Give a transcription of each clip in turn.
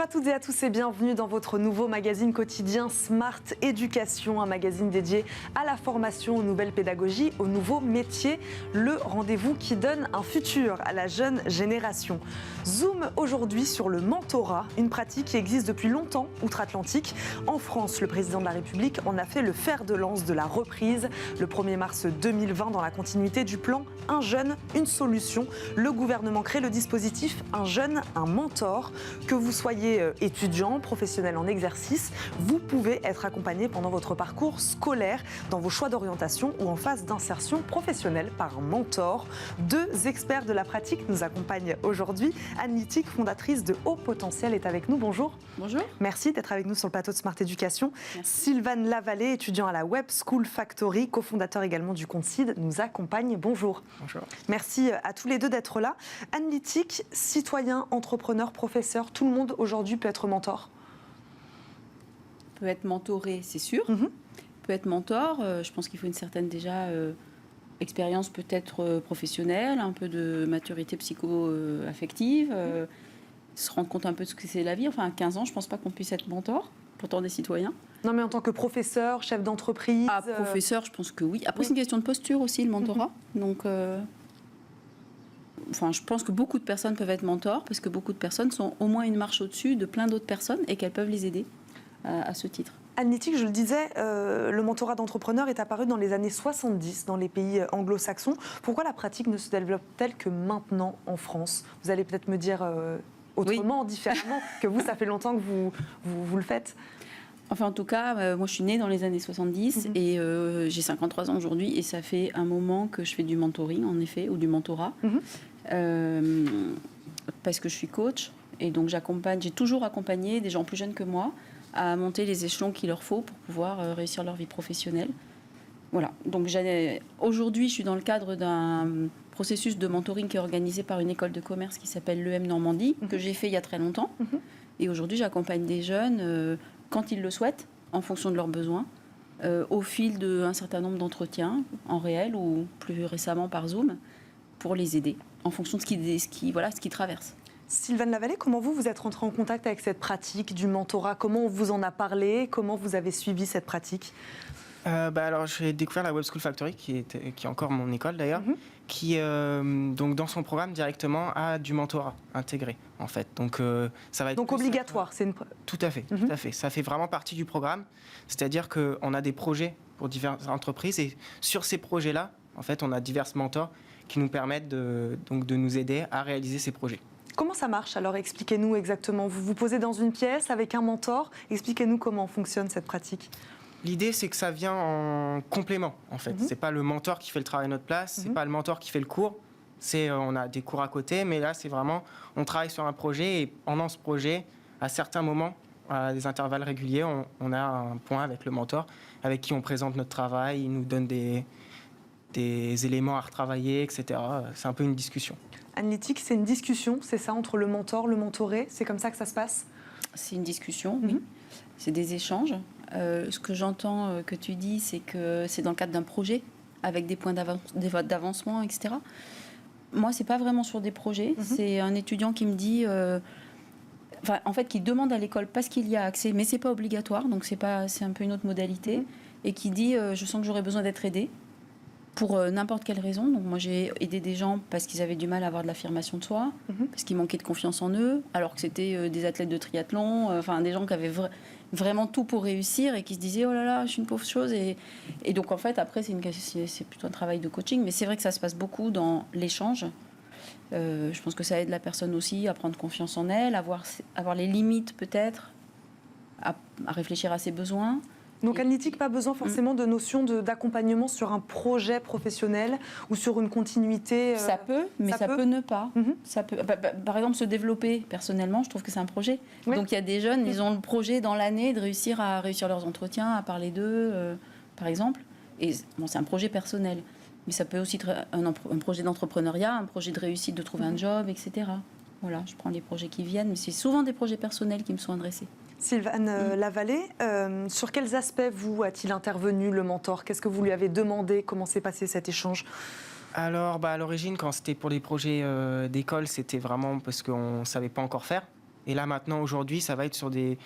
à toutes et à tous et bienvenue dans votre nouveau magazine quotidien Smart Éducation, un magazine dédié à la formation, aux nouvelles pédagogies, aux nouveaux métiers, le rendez-vous qui donne un futur à la jeune génération. Zoom aujourd'hui sur le mentorat, une pratique qui existe depuis longtemps outre-Atlantique. En France, le président de la République en a fait le fer de lance de la reprise. Le 1er mars 2020, dans la continuité du plan Un jeune, une solution, le gouvernement crée le dispositif Un jeune, un mentor. Que vous soyez étudiant, professionnel en exercice, vous pouvez être accompagné pendant votre parcours scolaire, dans vos choix d'orientation ou en phase d'insertion professionnelle par un mentor. Deux experts de la pratique nous accompagnent aujourd'hui. Anne Littic, fondatrice de Haut Potentiel, est avec nous. Bonjour. Bonjour. Merci d'être avec nous sur le plateau de Smart Éducation. Sylvane Lavallée, étudiant à la Web School Factory, cofondateur également du compte CID, nous accompagne. Bonjour. Bonjour. Merci à tous les deux d'être là. Anne Littic, citoyen, entrepreneur, professeur, tout le monde aujourd'hui peut être mentor? Peut être mentoré, c'est sûr. Peut être mentor. Je pense qu'il faut une certaine expérience peut-être professionnelle, un peu de maturité psycho-affective, se rendre compte un peu de ce que c'est la vie. Enfin, à 15 ans, je ne pense pas qu'on puisse être mentor, pourtant des citoyens. Non, mais en tant que professeur, chef d'entreprise... Ah, professeur, je pense que oui. Après, c'est une question de posture aussi, le mentorat. Donc, je pense que beaucoup de personnes peuvent être mentors, parce que beaucoup de personnes sont au moins une marche au-dessus de plein d'autres personnes et qu'elles peuvent les aider à ce titre. Anne Littic, je le disais, le mentorat d'entrepreneur est apparu dans les années 70 dans les pays anglo-saxons. Pourquoi la pratique ne se développe-t-elle que maintenant en France? Vous allez peut-être me dire autrement, différemment, que vous, ça fait longtemps que vous le faites. Enfin, en tout cas, moi, je suis née dans les années 70 et j'ai 53 ans aujourd'hui. Et ça fait un moment que je fais du mentoring, en effet, ou du mentorat. Parce que je suis coach. Et donc, j'ai toujours accompagné des gens plus jeunes que moi à monter les échelons qu'il leur faut pour pouvoir réussir leur vie professionnelle. Voilà. Donc, aujourd'hui, je suis dans le cadre d'un processus de mentoring qui est organisé par une école de commerce qui s'appelle l'EM Normandie, que j'ai fait il y a très longtemps. Et aujourd'hui, j'accompagne des jeunes quand ils le souhaitent, en fonction de leurs besoins, au fil d'un certain nombre d'entretiens, en réel ou plus récemment par Zoom, pour les aider, en fonction de ce qu'ils traversent. Sylvane Lavallée, comment vous êtes rentrée en contact avec cette pratique du mentorat? Comment on vous en a parlé? Comment vous avez suivi cette pratique? Alors, j'ai découvert la Web School Factory, qui est encore mon école d'ailleurs, qui, donc, dans son programme directement, a du mentorat intégré, en fait. Donc, ça va être donc obligatoire, c'est une... Tout à fait, tout à fait. Ça fait vraiment partie du programme. C'est-à-dire qu'on a des projets pour diverses entreprises et sur ces projets-là, en fait, on a divers mentors qui nous permettent de nous aider à réaliser ces projets. Comment ça marche? Alors, expliquez-nous exactement. Vous vous posez dans une pièce avec un mentor. Expliquez-nous comment fonctionne cette pratique. L'idée, c'est que ça vient en complément, en fait. C'est pas le mentor qui fait le travail à notre place, c'est pas le mentor qui fait le cours. On a des cours à côté, mais là, c'est vraiment, on travaille sur un projet et pendant ce projet, à certains moments, à des intervalles réguliers, on a un point avec le mentor avec qui on présente notre travail, il nous donne des éléments à retravailler, etc. C'est un peu une discussion. Anne Littic, c'est une discussion, c'est ça, entre le mentor, le mentoré? C'est comme ça que ça se passe? C'est une discussion, oui. C'est des échanges. Ce que j'entends que tu dis, c'est que c'est dans le cadre d'un projet, avec des points d'avancement, etc. Moi, c'est pas vraiment sur des projets. C'est un étudiant qui me dit... en fait, qui demande à l'école parce qu'il y a accès, mais c'est pas obligatoire, donc c'est un peu une autre modalité, et qui dit je sens que j'aurais besoin d'être aidé pour n'importe quelle raison. Donc moi j'ai aidé des gens parce qu'ils avaient du mal à avoir de l'affirmation de soi, parce qu'ils manquaient de confiance en eux, alors que c'était des athlètes de triathlon, des gens qui avaient vraiment tout pour réussir et qui se disaient oh là là, je suis une pauvre chose. Et donc en fait après c'est plutôt un travail de coaching, mais c'est vrai que ça se passe beaucoup dans l'échange. Je pense que ça aide la personne aussi à prendre confiance en elle, à avoir les limites peut-être, à réfléchir à ses besoins. Donc Anne Littic, pas besoin forcément de notion d'accompagnement sur un projet professionnel ou sur une continuité Ça peut, mais ça peut ne pas. Ça peut, par exemple, se développer personnellement, je trouve que c'est un projet. Donc il y a des jeunes, ils ont le projet dans l'année de réussir leurs entretiens, à parler d'eux, par exemple. Et c'est un projet personnel. Mais ça peut aussi être un projet d'entrepreneuriat, un projet de réussite, de trouver un job, etc. Voilà, je prends les projets qui viennent, mais c'est souvent des projets personnels qui me sont adressés. Sylvane Lavallée, sur quels aspects a-t-il intervenu le mentor? Qu'est-ce que vous lui avez demandé? Comment s'est passé cet échange? Alors, à l'origine, quand c'était pour les projets d'école, c'était vraiment parce qu'on ne savait pas encore faire. Et là, maintenant, aujourd'hui, ça va être sur des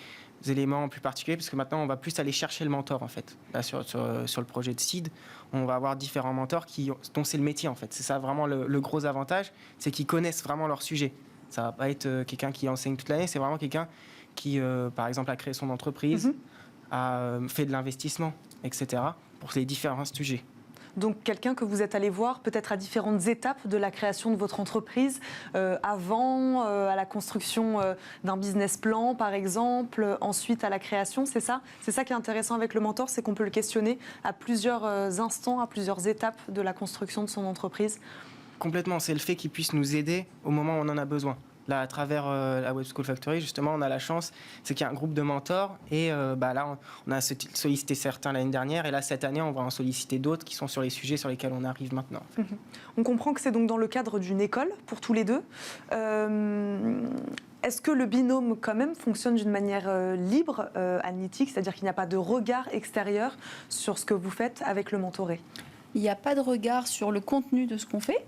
éléments plus particuliers, parce que maintenant, on va plus aller chercher le mentor, en fait. Là, sur le projet de Seed, on va avoir différents mentors dont c'est le métier, en fait. C'est ça vraiment le gros avantage, c'est qu'ils connaissent vraiment leur sujet. Ça va pas être quelqu'un qui enseigne toute l'année, c'est vraiment quelqu'un qui, par exemple, a créé son entreprise, a fait de l'investissement, etc., pour les différents sujets. Donc quelqu'un que vous êtes allé voir peut-être à différentes étapes de la création de votre entreprise, avant, à la construction d'un business plan par exemple, ensuite à la création, c'est ça? C'est ça qui est intéressant avec le mentor, c'est qu'on peut le questionner à plusieurs instants, à plusieurs étapes de la construction de son entreprise. Complètement, c'est le fait qu'il puisse nous aider au moment où on en a besoin. Là, à travers la Web School Factory, justement, on a la chance, c'est qu'il y a un groupe de mentors. Et là, on a sollicité certains l'année dernière. Et là, cette année, on va en solliciter d'autres qui sont sur les sujets sur lesquels on arrive maintenant. En fait. On comprend que c'est donc dans le cadre d'une école, pour tous les deux. Est-ce que le binôme, quand même, fonctionne d'une manière libre, analytique, c'est-à-dire qu'il n'y a pas de regard extérieur sur ce que vous faites avec le mentoré? Il n'y a pas de regard sur le contenu de ce qu'on fait.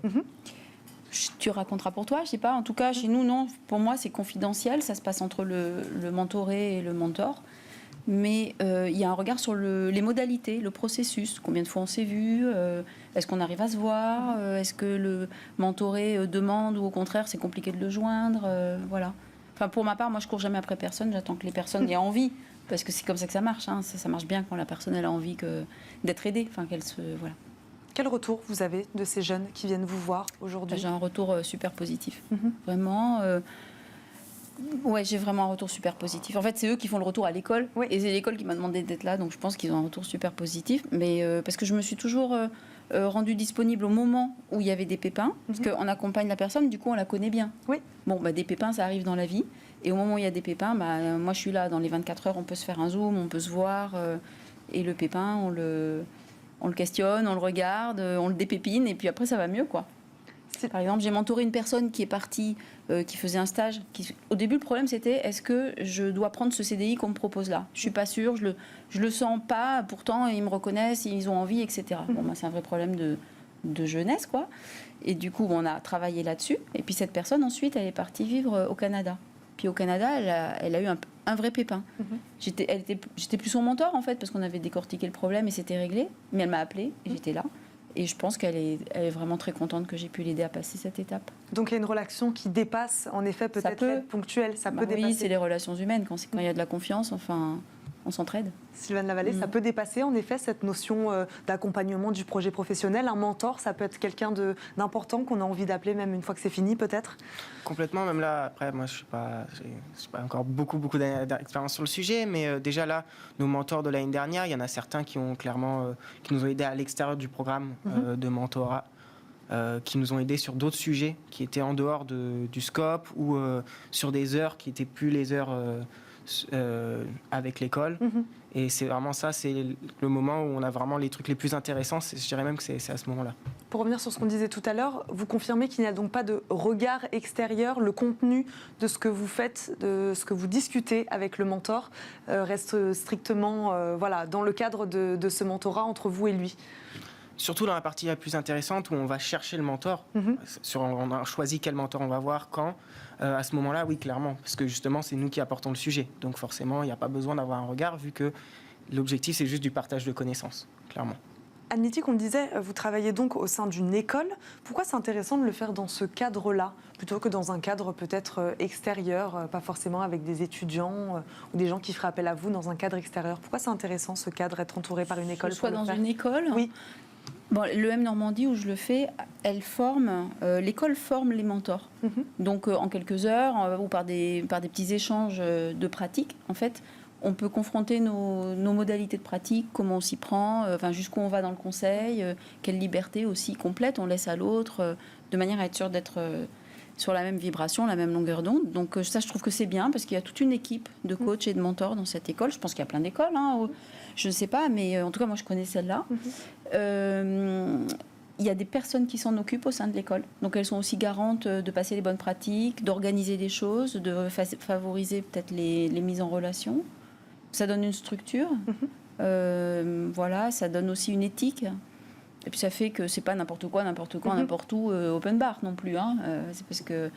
Tu raconteras pour toi, je sais pas. En tout cas, chez nous, non. Pour moi, c'est confidentiel. Ça se passe entre le mentoré et le mentor. Mais il y a un regard sur les modalités, le processus. Combien de fois on s'est vu? Est-ce qu'on arrive à se voir? Est-ce que le mentoré demande ou au contraire, c'est compliqué de le joindre? Voilà. Enfin, pour ma part, moi, je cours jamais après personne. J'attends que les personnes aient envie. Parce que c'est comme ça que ça marche. Hein. Ça marche bien quand la personne elle a envie d'être aidée. Enfin, qu'elle se... Voilà. Quel retour vous avez de ces jeunes qui viennent vous voir aujourd'hui? J'ai un retour super positif. Vraiment, ouais, j'ai vraiment un retour super positif. En fait, c'est eux qui font le retour à l'école. Oui. Et c'est l'école qui m'a demandé d'être là. Donc, je pense qu'ils ont un retour super positif. Mais parce que je me suis toujours rendue disponible au moment où il y avait des pépins. Parce qu'on accompagne la personne, du coup, on la connaît bien. Oui. Bon, des pépins, ça arrive dans la vie. Et au moment où il y a des pépins, moi, je suis là. Dans les 24 heures, on peut se faire un Zoom, on peut se voir. Et le pépin, on le questionne, on le regarde, on le dépépine, et puis après, ça va mieux, quoi. Par exemple, j'ai mentoré une personne qui est partie, qui faisait un stage. Au début, le problème, c'était est-ce que je dois prendre ce CDI qu'on me propose là? Je suis pas sûre, je le sens pas, pourtant, ils me reconnaissent, ils ont envie, etc. Bon, c'est un vrai problème de jeunesse, quoi. Et du coup, on a travaillé là-dessus. Et puis, cette personne, ensuite, elle est partie vivre au Canada. Puis au Canada, elle a eu un vrai pépin. J'étais plus son mentor, en fait, parce qu'on avait décortiqué le problème et c'était réglé. Mais elle m'a appelée et j'étais là. Et je pense qu'elle est vraiment très contente que j'ai pu l'aider à passer cette étape. Donc il y a une relation qui dépasse, en effet, peut-être l'aide ponctuelle. Ça peut dépasser. Oui, c'est les relations humaines. Quand il y a de la confiance, enfin, on s'entraide. Sylvaine Lavallée, ça peut dépasser, en effet, cette notion d'accompagnement du projet professionnel. Un mentor, ça peut être quelqu'un d'important qu'on a envie d'appeler même une fois que c'est fini, peut-être? Complètement. Même là, après, moi, je suis pas encore beaucoup d'expérience sur le sujet, mais déjà là, nos mentors de l'année dernière, il y en a certains qui ont clairement, qui nous ont aidés à l'extérieur du programme de mentorat. Qui nous ont aidés sur d'autres sujets qui étaient en dehors du scope ou sur des heures qui n'étaient plus les heures avec l'école. Et c'est vraiment ça, c'est le moment où on a vraiment les trucs les plus intéressants. Je dirais même que c'est à ce moment-là. Pour revenir sur ce qu'on disait tout à l'heure, vous confirmez qu'il n'y a donc pas de regard extérieur, le contenu de ce que vous faites, de ce que vous discutez avec le mentor reste strictement dans le cadre de ce mentorat entre vous et lui. Surtout dans la partie la plus intéressante où on va chercher le mentor. On a choisi quel mentor on va voir, quand. À ce moment-là, oui, clairement. Parce que justement, c'est nous qui apportons le sujet. Donc forcément, il n'y a pas besoin d'avoir un regard vu que l'objectif, c'est juste du partage de connaissances, clairement. Anne Nittic, on me disait, vous travaillez donc au sein d'une école. Pourquoi c'est intéressant de le faire dans ce cadre-là, plutôt que dans un cadre peut-être extérieur, pas forcément avec des étudiants ou des gens qui feraient appel à vous dans un cadre extérieur? Pourquoi c'est intéressant ce cadre, être entouré par une école? Soit dans une école. Oui. Bon, l'EM Normandie où je le fais, l'école forme les mentors. Donc en quelques heures ou par des petits échanges de pratiques, en fait, on peut confronter nos modalités de pratique, comment on s'y prend, jusqu'où on va dans le conseil, quelle liberté aussi complète on laisse à l'autre, de manière à être sûr d'être sur la même vibration, la même longueur d'onde. Donc ça, je trouve que c'est bien parce qu'il y a toute une équipe de coachs et de mentors dans cette école. Je pense qu'il y a plein d'écoles, je ne sais pas, mais en tout cas, moi, je connais celle-là. Il y a des personnes qui s'en occupent au sein de l'école. Donc, elles sont aussi garantes de passer les bonnes pratiques, d'organiser des choses, de favoriser peut-être les mises en relation. Ça donne une structure. Ça donne aussi une éthique. Et puis, ça fait que c'est pas n'importe quoi, n'importe où, open bar non plus. C'est parce que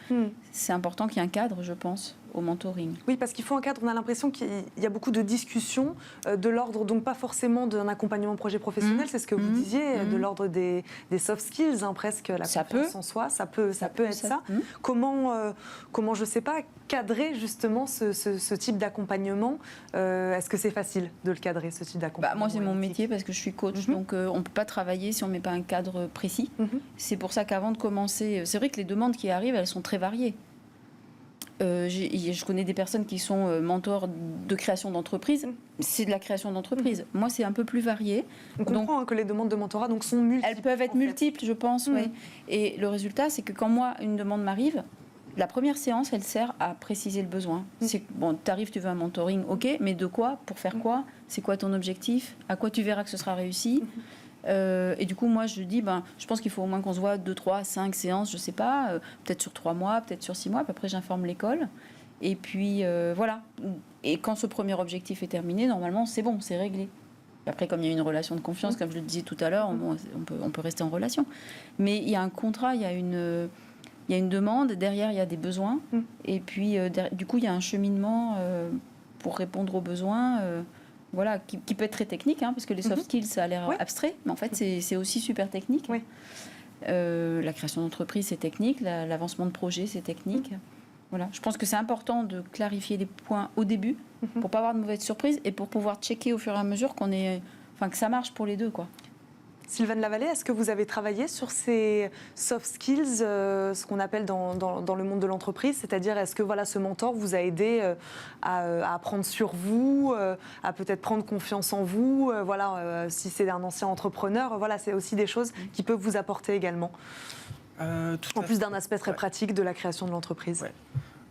c'est important qu'il y ait un cadre, je pense. au mentoring. Oui, parce qu'il faut un cadre, on a l'impression qu'il y a beaucoup de discussions de l'ordre, donc pas forcément d'un accompagnement projet professionnel, c'est ce que vous disiez, de l'ordre des soft skills, presque la confiance en soi, ça peut être ça. Comment, je sais pas, cadrer justement ce type d'accompagnement, est-ce que c'est facile de le cadrer, ce type d'accompagnement? Moi, c'est mon métier parce que je suis coach, donc on ne peut pas travailler si on ne met pas un cadre précis. C'est pour ça qu'avant de commencer, c'est vrai que les demandes qui arrivent, elles sont très variées. Je connais des personnes qui sont mentors de création d'entreprise. C'est de la création d'entreprise. Moi, c'est un peu plus varié. On comprend que les demandes de mentorat sont multiples. Elles peuvent être multiples, je pense. Ouais. Et le résultat, c'est que quand moi, une demande m'arrive, la première séance, elle sert à préciser le besoin. C'est bon, tu arrives, tu veux un mentoring, ok, mais de quoi? Pour faire quoi? C'est quoi ton objectif? À quoi tu verras que ce sera réussi? Et du coup, moi, je dis, je pense qu'il faut au moins qu'on se voit 2, 3, 5 séances, je ne sais pas, peut-être sur 3 mois, peut-être sur 6 mois. Puis après, j'informe l'école. Et puis, voilà. Et quand ce premier objectif est terminé, normalement, c'est bon, c'est réglé. Et après, comme il y a une relation de confiance, comme je le disais tout à l'heure, on peut rester en relation. Mais il y a un contrat, il y a une demande, derrière, il y a des besoins. Et puis, du coup, il y a un cheminement pour répondre aux besoins. Voilà, qui peut être très technique, parce que les soft skills, ça a l'air abstrait, mais en fait, c'est aussi super technique. La création d'entreprise, c'est technique, l'avancement de projet, c'est technique. Voilà. Je pense que c'est important de clarifier les points au début pour ne pas avoir de mauvaises surprises et pour pouvoir checker au fur et à mesure que ça marche pour les deux, quoi. Sylvaine Lavallée, est-ce que vous avez travaillé sur ces soft skills, ce qu'on appelle dans le monde de l'entreprise, c'est-à-dire est-ce que ce mentor vous a aidé à apprendre sur vous, à peut-être prendre confiance en vous, si c'est un ancien entrepreneur, c'est aussi des choses qui peuvent vous apporter également, en plus d'un aspect très pratique de la création de l'entreprise. Ouais.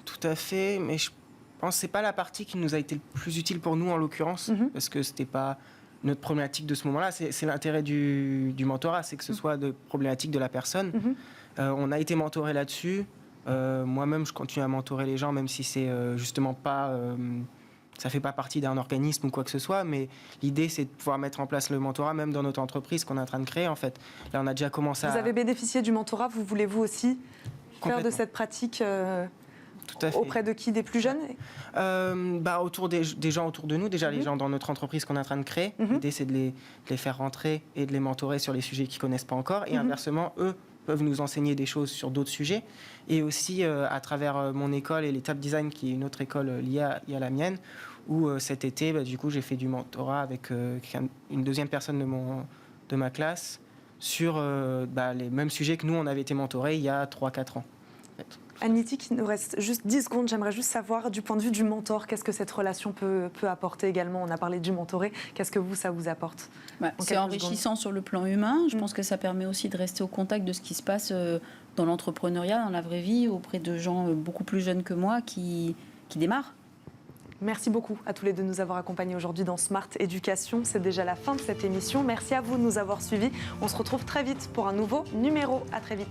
Tout à fait, mais je pense que c'est pas la partie qui nous a été le plus utile pour nous en l'occurrence, parce que c'était pas notre problématique de ce moment-là. C'est l'intérêt du mentorat, c'est que ce soit de problématique de la personne. On a été mentoré là-dessus. Moi-même, je continue à mentorer les gens, même si c'est justement pas... ça fait pas partie d'un organisme ou quoi que ce soit, mais l'idée, c'est de pouvoir mettre en place le mentorat, même dans notre entreprise qu'on est en train de créer, en fait. Là, on a déjà commencé Vous avez bénéficié du mentorat, voulez-vous aussi faire de cette pratique Tout à fait. Auprès de qui? Des plus jeunes? Autour des gens autour de nous, déjà les gens dans notre entreprise qu'on est en train de créer. L'idée, c'est de les faire rentrer et de les mentorer sur les sujets qu'ils ne connaissent pas encore. Et inversement, eux peuvent nous enseigner des choses sur d'autres sujets. Et aussi, à travers mon école et l'Étape Design, qui est une autre école liée à la mienne, où cet été, du coup, j'ai fait du mentorat avec une deuxième personne de ma classe sur les mêmes sujets que nous, on avait été mentorés il y a 3-4 ans. En fait. Anne-Niti, il nous reste juste 10 secondes. J'aimerais juste savoir, du point de vue du mentor, qu'est-ce que cette relation peut apporter également? On a parlé du mentoré. Qu'est-ce que ça vous apporte? C'est enrichissant sur le plan humain. Je pense que ça permet aussi de rester au contact de ce qui se passe dans l'entrepreneuriat, dans la vraie vie, auprès de gens beaucoup plus jeunes que moi qui démarrent. Merci beaucoup à tous les deux de nous avoir accompagnés aujourd'hui dans Smart Éducation. C'est déjà la fin de cette émission. Merci à vous de nous avoir suivis. On se retrouve très vite pour un nouveau numéro. À très vite.